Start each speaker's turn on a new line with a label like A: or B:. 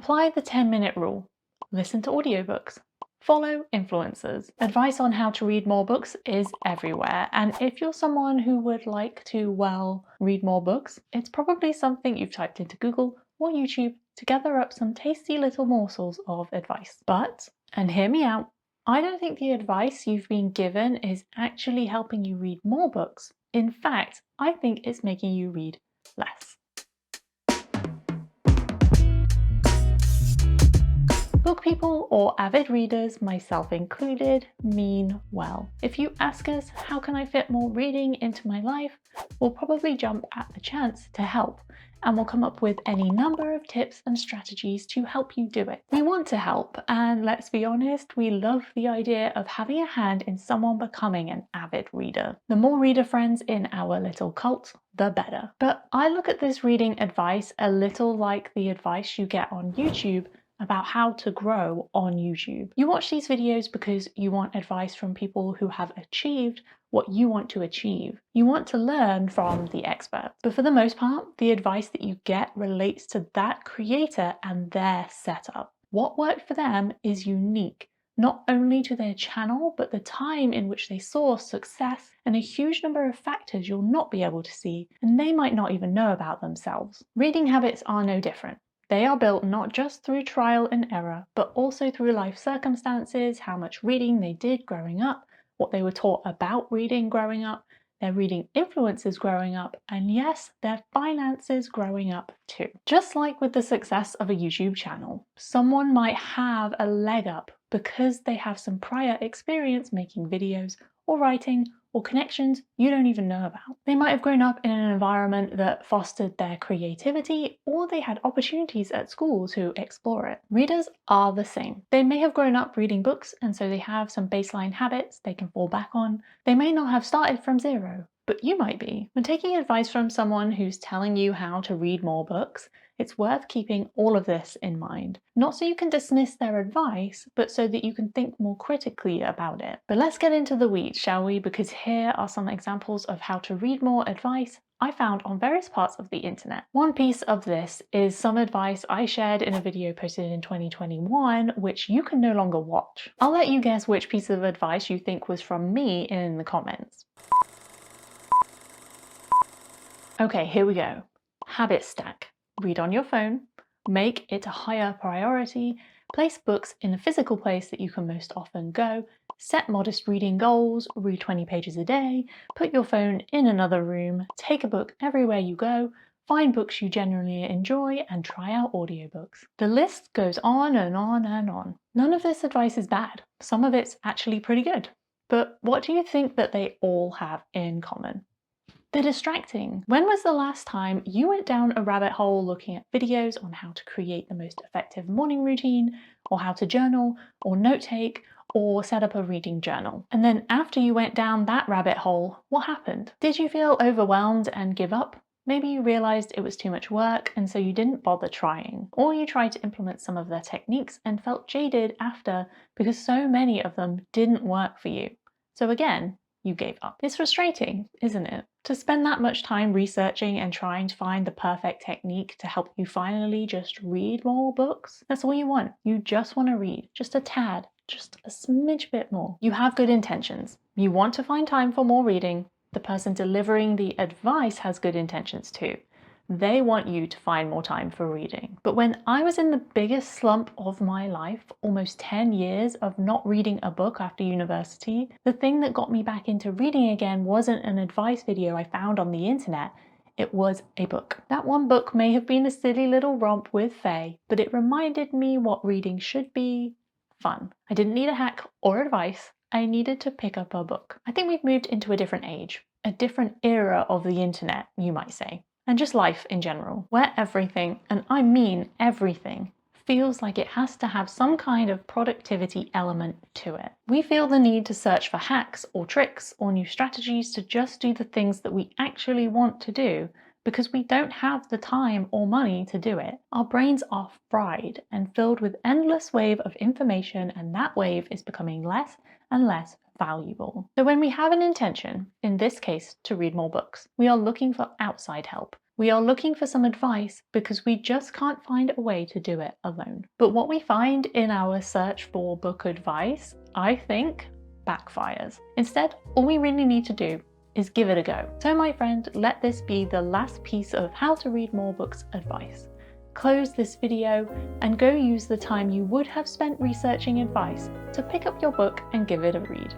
A: Apply the 10-minute rule. Listen to audiobooks. Follow influencers. Advice on how to read more books is everywhere, and if you're someone who would like to, well, read more books, it's probably something you've typed into Google or YouTube to gather up some tasty little morsels of advice. But, and hear me out, I don't think the advice you've been given is actually helping you read more books. In fact, I think it's making you read less. Book people, or avid readers, myself included, mean well. If you ask us, how can I fit more reading into my life, we'll probably jump at the chance to help, and we'll come up with any number of tips and strategies to help you do it. We want to help, and let's be honest, we love the idea of having a hand in someone becoming an avid reader. The more reader friends in our little cult, the better. But I look at this reading advice a little like the advice you get on YouTube about how to grow on YouTube. You watch these videos because you want advice from people who have achieved what you want to achieve. You want to learn from the experts. But for the most part, the advice that you get relates to that creator and their setup. What worked for them is unique, not only to their channel, but the time in which they saw success and a huge number of factors you'll not be able to see, and they might not even know about themselves. Reading habits are no different. They are built not just through trial and error, but also through life circumstances, how much reading they did growing up, what they were taught about reading growing up, their reading influences growing up, and yes, their finances growing up too. Just like with the success of a YouTube channel, someone might have a leg up because they have some prior experience making videos or writing or connections you don't even know about. They might have grown up in an environment that fostered their creativity, or they had opportunities at school to explore it. Readers are the same. They may have grown up reading books, and so they have some baseline habits they can fall back on. They may not have started from zero, but you might be. When taking advice from someone who's telling you how to read more books, it's worth keeping all of this in mind. Not so you can dismiss their advice, but so that you can think more critically about it. But let's get into the weeds, shall we? Because here are some examples of how to read more advice I found on various parts of the internet. One piece of this is some advice I shared in a video posted in 2021, which you can no longer watch. I'll let you guess which piece of advice you think was from me in the comments. Okay, here we go. Habit stack. Read on your phone, make it a higher priority, place books in a physical place that you can most often go, set modest reading goals, read 20 pages a day, put your phone in another room, take a book everywhere you go, find books you genuinely enjoy, and try out audiobooks. The list goes on and on and on. None of this advice is bad. Some of it's actually pretty good. But what do you think that they all have in common? They're distracting. When was the last time you went down a rabbit hole looking at videos on how to create the most effective morning routine, or how to journal, or note take, or set up a reading journal? And then after you went down that rabbit hole, what happened? Did you feel overwhelmed and give up? Maybe you realized it was too much work and so you didn't bother trying. Or you tried to implement some of their techniques and felt jaded after because so many of them didn't work for you. So again, you gave up. It's frustrating, isn't it? To spend that much time researching and trying to find the perfect technique to help you finally just read more books. That's all you want. You just want to read, just a tad, just a smidge bit more. You have good intentions. You want to find time for more reading. The person delivering the advice has good intentions too. They want you to find more time for reading. But when I was in the biggest slump of my life, almost 10 years of not reading a book after university, the thing that got me back into reading again wasn't an advice video I found on the internet, it was a book. That one book may have been a silly little romp with Faye, but it reminded me what reading should be: fun. I didn't need a hack or advice. I needed to pick up a book. I think we've moved into a different age, a different era of the internet, you might say. And just life in general, where everything, and I mean everything, feels like it has to have some kind of productivity element to it. We feel the need to search for hacks or tricks or new strategies to just do the things that we actually want to do because we don't have the time or money to do it. Our brains are fried and filled with endless wave of information, and that wave is becoming less and less valuable. So when we have an intention, in this case to read more books, we are looking for outside help. We are looking for some advice because we just can't find a way to do it alone. But what we find in our search for book advice, I think, backfires. Instead, all we really need to do is give it a go. So my friend, let this be the last piece of how to read more books advice. Close this video and go use the time you would have spent researching advice to pick up your book and give it a read.